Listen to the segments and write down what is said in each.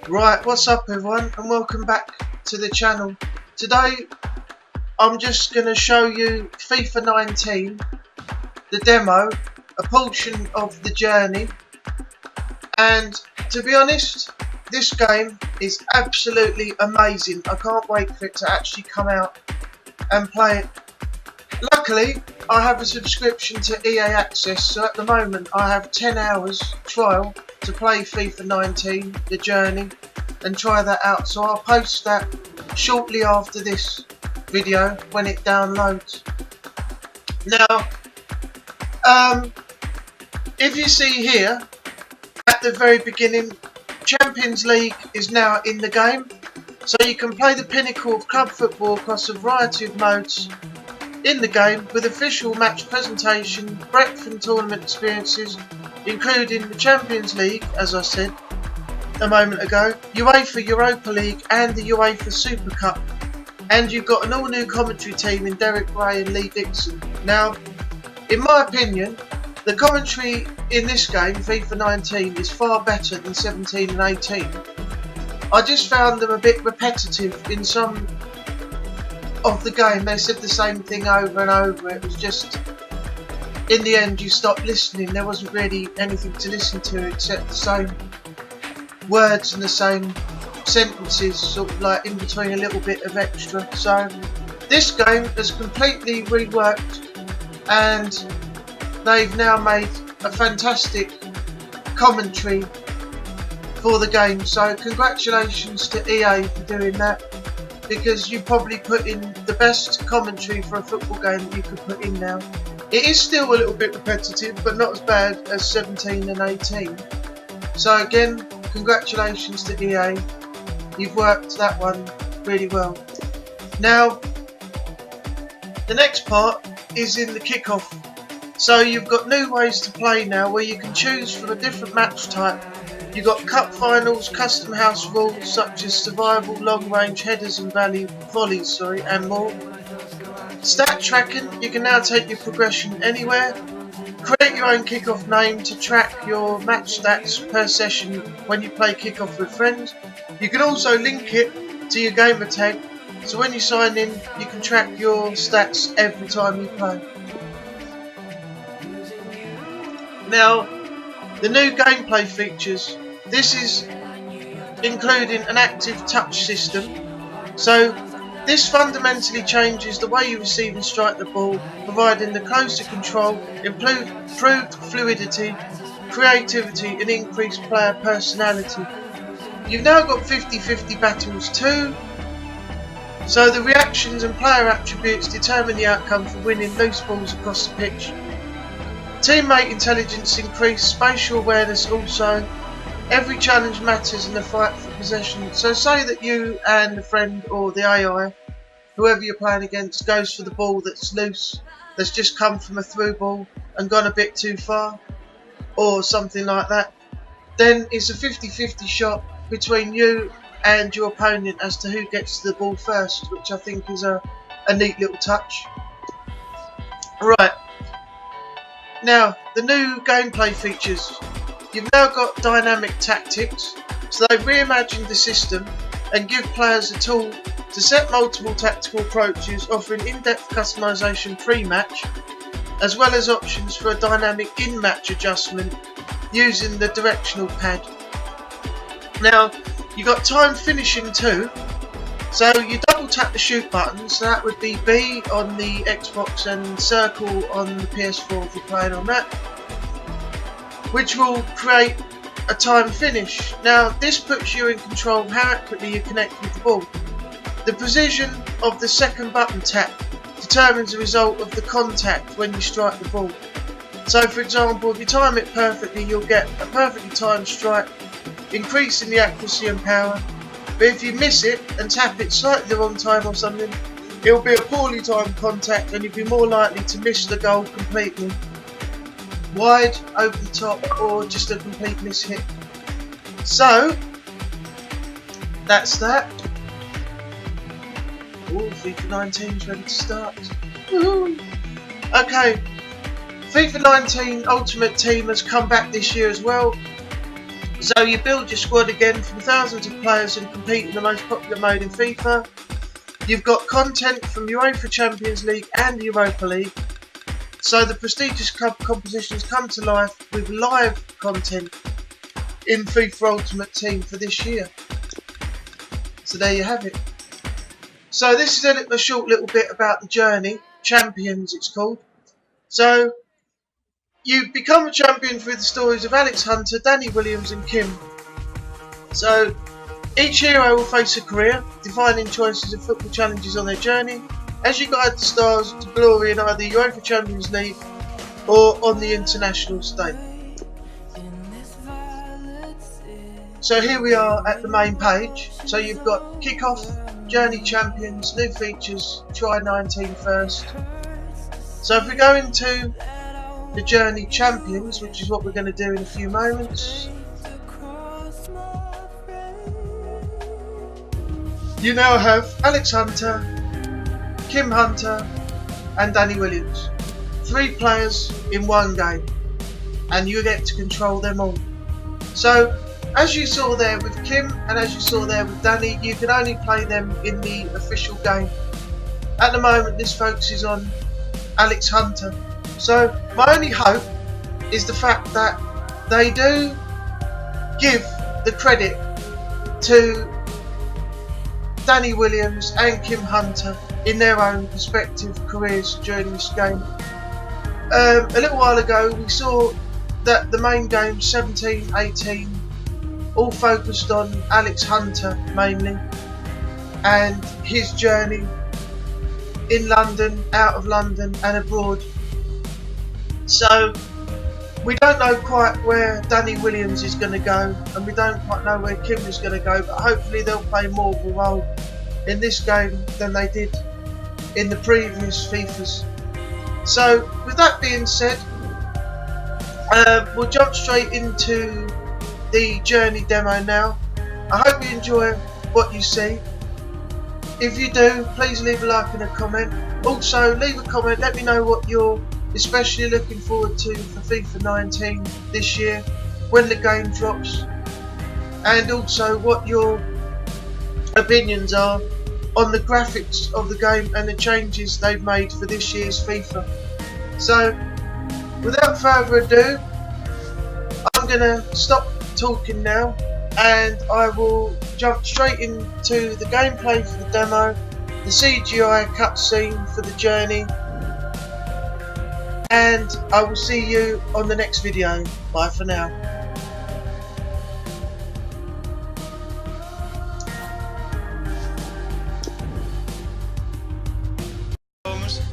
Right, what's up everyone, and welcome back to the channel. Today I'm just going to show you FIFA 19, the demo, a portion of the journey, and to be honest, this game is absolutely amazing. I can't wait for it to actually come out and play it. Luckily, I have a subscription to EA Access, so at the moment I have 10 hours trial to play FIFA 19, the journey, and try that out. So I'll post that shortly after this video when it downloads. Now, if you see here, at the very beginning, Champions League is now in the game. So you can play the pinnacle of club football across a variety of modes in the game, with official match presentation, breadth and tournament experiences, including the Champions League, as I said a moment ago, UEFA Europa League and the UEFA Super Cup. And you've got an all new commentary team in Derek Ray and Lee Dixon. Now, in my opinion, the commentary in this game, FIFA 19, is far better than 17 and 18. I just found them a bit repetitive in some of the game. They said the same thing over and over. It was just, in the end, you stopped listening. There wasn't really anything to listen to except the same words and the same sentences, sort of like in between a little bit of extra. So this game has completely reworked, and they've now made a fantastic commentary for the game. So congratulations to EA for doing that, because you probably put in the best commentary for a football game that you could put in now. It is still a little bit repetitive, but not as bad as 17 and 18. So again, congratulations to EA. You've worked that one really well. Now, the next part is in the kickoff. So you've got new ways to play now, where you can choose from a different match type. You've got cup finals, custom house rules such as survival, long range headers and volleys, and more. Stat tracking, you can now take your progression anywhere. Create your own kickoff name to track your match stats per session when you play kickoff with friends. You can also link it to your gamer tag, so when you sign in you can track your stats every time you play. Now, the new gameplay features. This is including an active touch system. So this fundamentally changes the way you receive and strike the ball, providing the closer control, improved fluidity, creativity and increased player personality. You've now got 50-50 battles too, so the reactions and player attributes determine the outcome for winning loose balls across the pitch. Teammate intelligence increased, spatial awareness also. Every challenge matters in the fight for possession. So say that you and a friend or the AI, whoever you're playing against, goes for the ball that's loose, that's just come from a through ball and gone a bit too far, or something like that. Then it's a 50-50 shot between you and your opponent as to who gets to the ball first, which I think is a neat little touch. Right. Now, the new gameplay features. You've now got dynamic tactics, so they've reimagined the system and give players a tool to set multiple tactical approaches, offering in-depth customization pre-match, as well as options for a dynamic in-match adjustment using the directional pad. Now, you've got time finishing too, so you double tap the shoot button, so that would be B on the Xbox and circle on the PS4 if you're playing on that, which will create a time finish. Now, this puts you in control of how accurately you connect with the ball. The precision of the second button tap determines the result of the contact when you strike the ball. So for example, if you time it perfectly, you'll get a perfectly timed strike, increasing the accuracy and power. But if you miss it and tap it slightly the wrong time or something, it will be a poorly timed contact and you'll be more likely to miss the goal completely. Wide, over the top, or just a complete mishit. So, that's that. Ooh, FIFA 19 is ready to start. Woohoo! Okay, FIFA 19 Ultimate Team has come back this year as well. So you build your squad again from thousands of players and compete in the most popular mode in FIFA. You've got content from UEFA Champions League and the Europa League. So the prestigious club compositions come to life with live content in FIFA Ultimate Team for this year. So there you have it. So this is a short little bit about the journey. Champions it's called. So you become a champion through the stories of Alex Hunter, Danny Williams and Kim. So each hero will face a career, defining choices and football challenges on their journey as you guide the stars to glory in either UEFA Champions League or on the international stage. So here we are at the main page. So you've got Kickoff, Journey Champions, New Features, Try 19 first. So if we go into the Journey Champions, which is what we're going to do in a few moments, you now have Alex Hunter, Kim Hunter and Danny Williams. 3 players in one game, and you get to control them all. So as you saw there with Kim and as you saw there with Danny, you can only play them in the official game. At the moment this focuses on Alex Hunter. So my only hope is the fact that they do give the credit to Danny Williams and Kim Hunter in their own respective careers during this game. A little while ago we saw that the main game 17-18 all focused on Alex Hunter mainly and his journey in London, out of London and abroad. So we don't know quite where Danny Williams is going to go and we don't quite know where Kim is going to go, but hopefully they'll play more of a role in this game than they did in the previous FIFAs. So with that being said, we'll jump straight into the Journey demo now. I hope you enjoy what you see. If you do, please leave a like and a comment. Also leave a comment, let me know what you're especially looking forward to for FIFA 19 this year when the game drops, and also what your opinions are on the graphics of the game and the changes they've made for this year's FIFA. So without further ado, I'm gonna stop talking now and I will jump straight into the gameplay for the demo, the CGI cutscene for the Journey, and I will see you on the next video. Bye for now.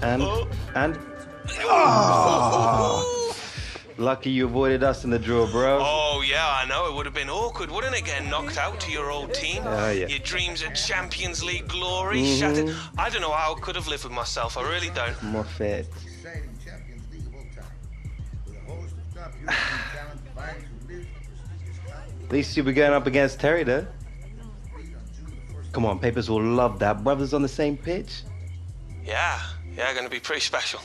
And oh, lucky you avoided us in the draw, bro. Oh yeah, I know. It would have been awkward, wouldn't it, getting knocked out to your old team? Yeah. Your dreams of Champions League glory shattered. I don't know how I could have lived with myself. I really don't. More fit. At least you'll be going up against Terry, though. Come on, Papers will love that. Brothers on the same pitch. Yeah, gonna be pretty special.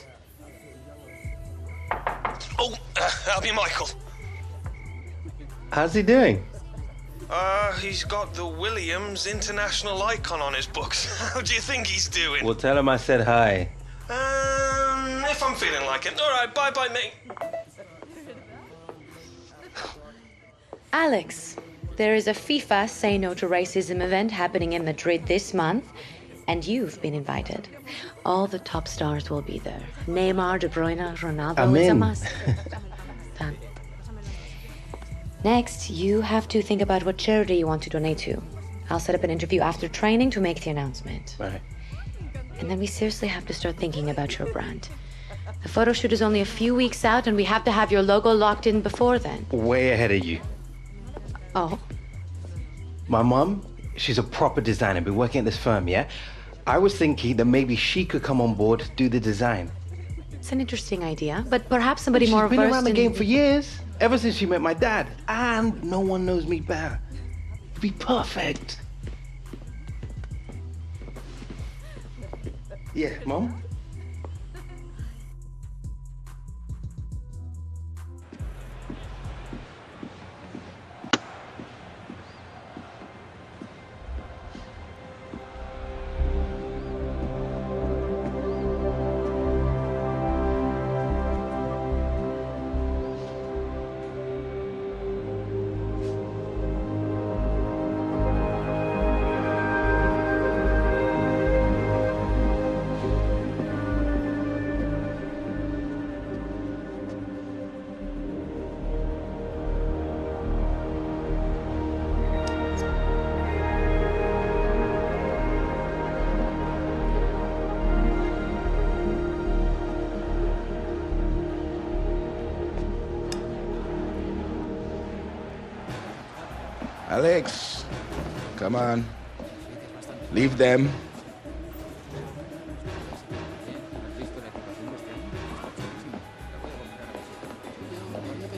Oh, that'll be Michael. How's he doing? He's got the Williams international icon on his books. How do you think he's doing? Well, tell him I said hi. If I'm feeling like it. All right, bye, mate. Alex, there is a FIFA Say No to Racism event happening in Madrid this month, and you've been invited. All the top stars will be there. Neymar, De Bruyne, Ronaldo, it's a must. Done. Next, you have to think about what charity you want to donate to. I'll set up an interview after training to make the announcement. All right. And then we seriously have to start thinking about your brand. The photo shoot is only a few weeks out, and we have to have your logo locked in before then. Way ahead of you. Oh? My mom, she's a proper designer, been working at this firm, yeah? I was thinking that maybe she could come on board, do the design. It's an interesting idea, but perhaps somebody more She's been versed around the in... game for years, ever since she met my dad. And no one knows me better. It'd be perfect. Yeah, Mom? Alex, come on. Leave them.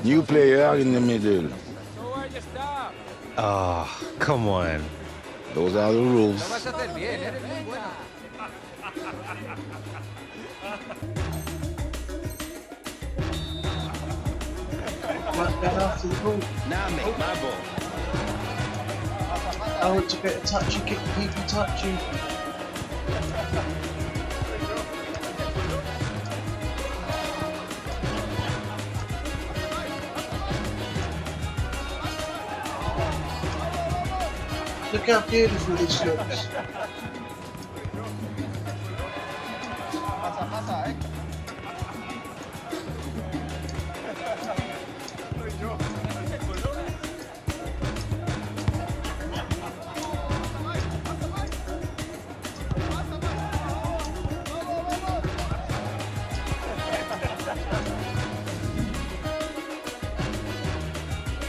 New player in the middle. Oh, come on. Those are the rules. Right down after the ball. Now make my ball. Oh, it's a bit of touchy, keep you touchy. Look how beautiful this looks.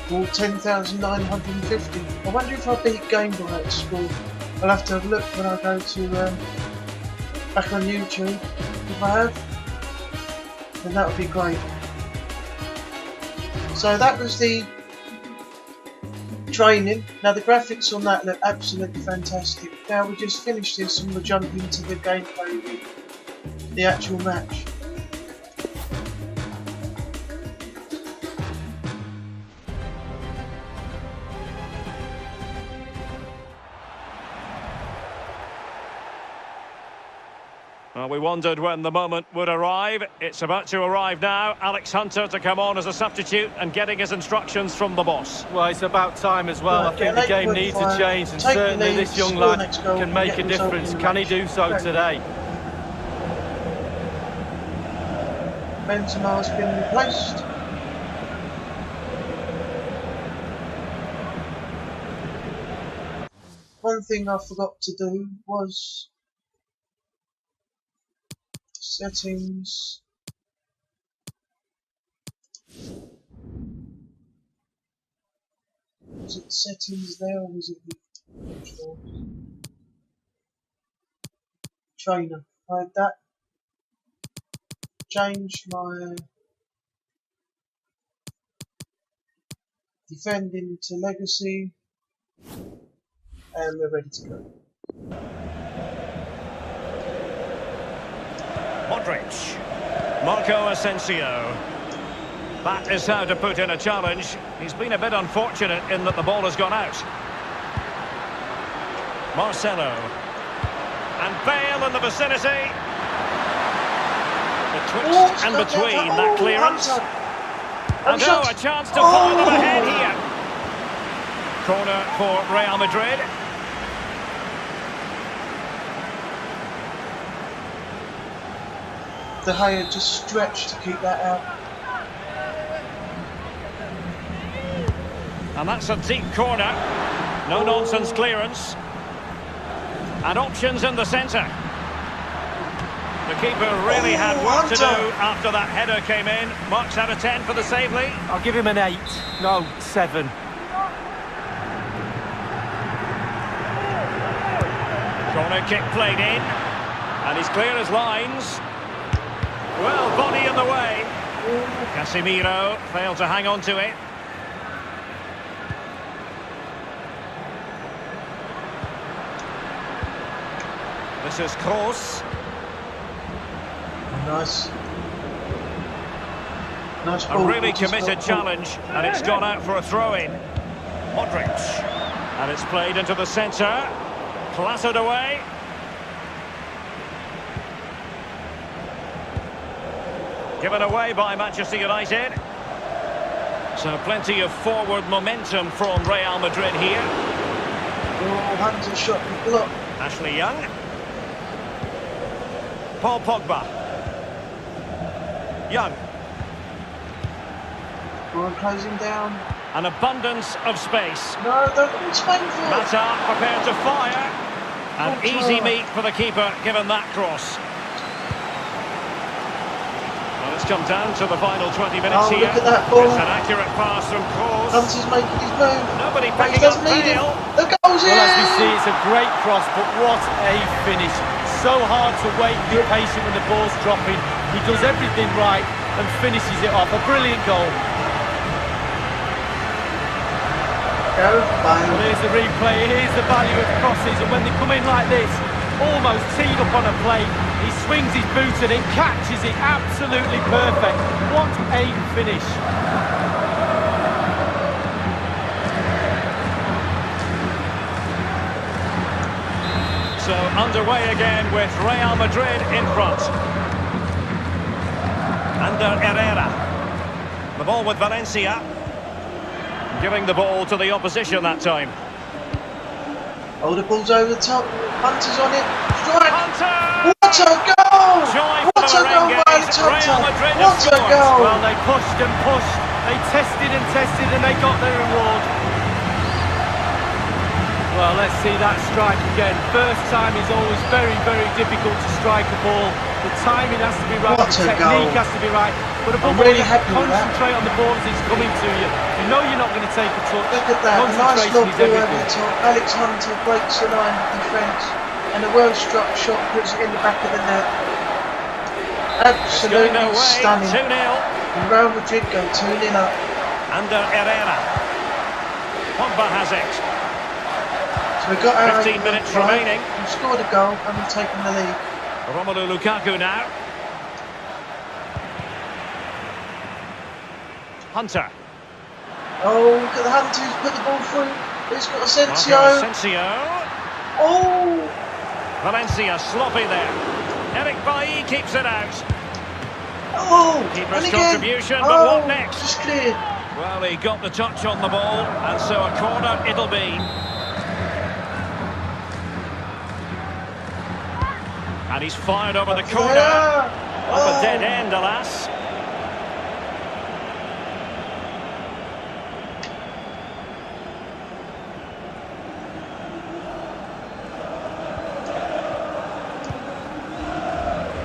All 10,950. I wonder if I beat Game Boy at school. I'll have to have a look when I go to back on YouTube. If I have, then that would be great. So that was the training. Now the graphics on that look absolutely fantastic. Now we just finished this and we'll jump into the gameplay, the actual match. Well, we wondered when the moment would arrive. It's about to arrive now. Alex Hunter to come on as a substitute and getting his instructions from the boss. Well, it's about time as well. I think the game needs to change, and certainly this young lad can make a difference. Can he do so today? Benzema's been replaced. One thing I forgot to do was settings. Was it settings there or was it the controls? Trainer. I had that. Changed my defending to legacy, and we're ready to go. Modric. Marco Asensio. That is how to put in a challenge. He's been a bit unfortunate in that the ball has gone out. Marcelo. And Bale in the vicinity. Betwixt and between that clearance. And a chance to foil them ahead here. Corner for Real Madrid. De Gea just stretched to keep that out. And that's a deep corner. No nonsense clearance. And options in the centre. The keeper really had work to do after that header came in. Marks out of 10 for the save lead. I'll give him an 8. No, 7. Corner kick played in. And he's clear as lines. Well, body in the way. Casemiro failed to hang on to it. This is Kroos. Nice. Nice A ball. really committed challenge, and it's gone out for a throw-in. Modric. And it's played into the centre. Clattered away. Given away by Manchester United. So plenty of forward momentum from Real Madrid here. Oh, Hunter shot and block. Ashley Young. Paul Pogba. Young. We're closing down. An abundance of space. No, don't Spain for it. Mata prepared to fire. An easy meet for the keeper given that cross. Well, it's come down to the final 20 minutes here. Look at that ball. It's an accurate pass from Kroos. Hunter's making his move. Nobody But he picking up doesn't need him. Bale. The goal's in! Well, as we see, it's a great cross, but what a finish. So hard to wait, be patient when the ball's dropping. He does everything right and finishes it off. A brilliant goal. Well, here's the replay, here's the value of crosses, and when they come in like this, almost teed up on a plate, he swings his boot and it catches it absolutely perfect. What a finish. So underway again with Real Madrid in front. Under Herrera. The ball with Valencia. Giving the ball to the opposition that time. Oh, the ball's over the top. Hunter's on it. Strike! Hunter! What a goal! Joy What a goal by the Real Madrid What a goal! Well, they pushed and pushed. They tested and tested and they got their reward. Well, let's see that strike again. First time is always very, very difficult to strike a ball. The timing has to be right, What the a technique goal. has to be right. But above I'm really all, happy with that. concentrate on the ball as it's coming to you. You know you're not going to take a touch. Look at that, a nice Concentration lob is ball over everything. the top. Alex Hunter breaks the line of defence, and a well struck shot puts it in the back of the net. Absolutely stunning. 2-0. And Real Madrid go 2-0 up. Under Herrera. Pogba has it. So we've got our 15 minutes remaining. We've scored a goal and we've taken the lead. Romelu Lukaku now. Hunter. Oh, look at the Hunter who's put the ball through. He's got Asensio. Marco Asensio. Oh! Valencia sloppy there. Eric Bailly keeps it out. Oh! Keeper's and again. contribution, but what next? Just cleared. Well, he got the touch on the ball, and so a corner it'll be. And he's fired over the corner. Yeah. Off a dead end, alas.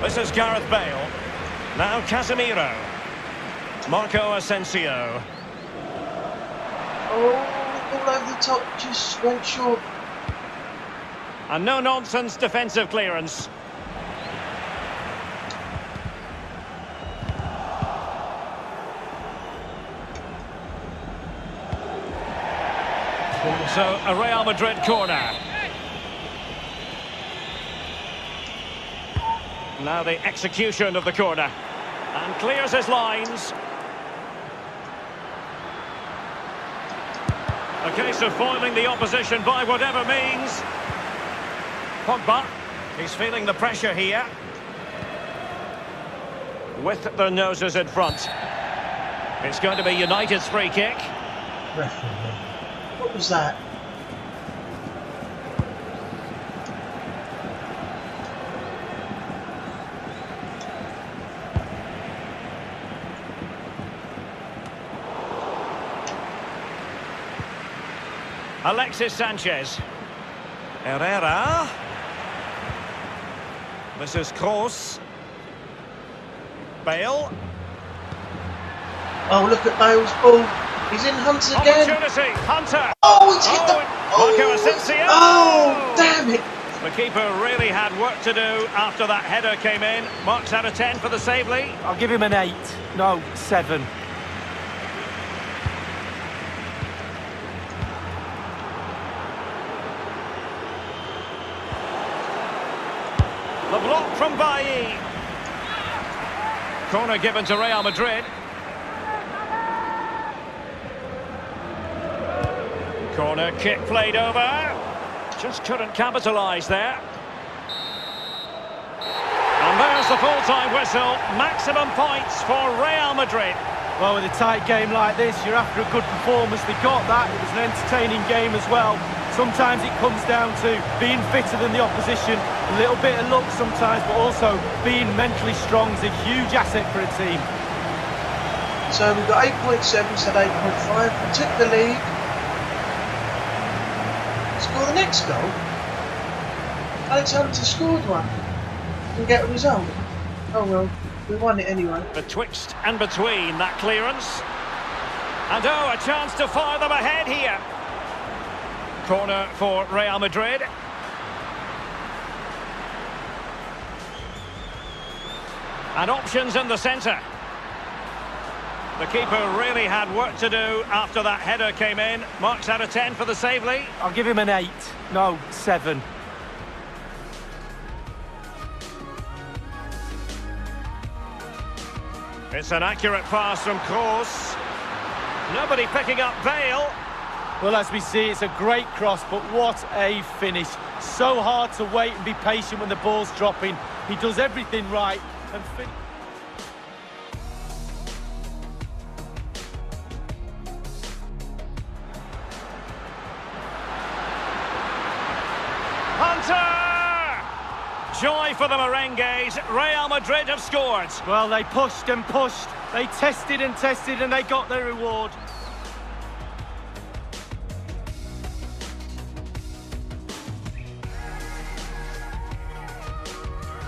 This is Gareth Bale. Now Casemiro. Marco Asensio. Oh, all over the top, just went short. A no-nonsense defensive clearance. So, a Real Madrid corner. Now the execution of the corner. And clears his lines. A case of foiling the opposition by whatever means. Pogba, he's feeling the pressure here. With their noses in front. It's going to be United's free kick. Referee. What was that? Alexis Sanchez. Herrera. This is Kroos. Bale. Oh, look at Bale's ball. He's in Hunter again. Opportunity. Hunter. Oh, he's hit the... Marco Asensio. Oh, damn it. The keeper really had work to do after that header came in. Marks out of 10 for the save lead. I'll give him an 8. No, 7. The block from Bailly. Corner given to Real Madrid. Corner kick played over. Just couldn't capitalise there. And there's the full-time whistle. Maximum points for Real Madrid. Well, with a tight game like this, you're after a good performance. They got that. It was an entertaining game as well. Sometimes it comes down to being fitter than the opposition, a little bit of luck sometimes, but also being mentally strong is a huge asset for a team. So we've got 8.7, said 8.5. We took the lead. Score the next goal. Alex Hunter scored one. And get a result. Oh well. we won it anyway. Betwixt and between that clearance. And oh, a chance to fire them ahead here. Corner for Real Madrid. And options in the centre. The keeper really had work to do after that header came in. Marks out of 10 for the save, Lee. I'll give him an 8. No, 7. It's an accurate pass from Kroos. Nobody picking up Bale. Well, as we see, it's a great cross, but what a finish. So hard to wait and be patient when the ball's dropping. He does everything right and Hunter! Joy for the Merengues. Real Madrid have scored. well, they pushed and pushed. They tested and tested and they got their reward.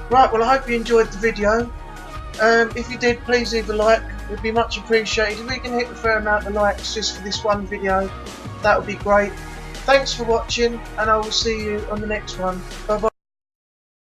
Right, well, I hope you enjoyed the video. If you did, please leave a like. It would be much appreciated. If we can hit a fair amount of likes just for this one video, that would be great. Thanks for watching, and I will see you on the next one. Bye bye.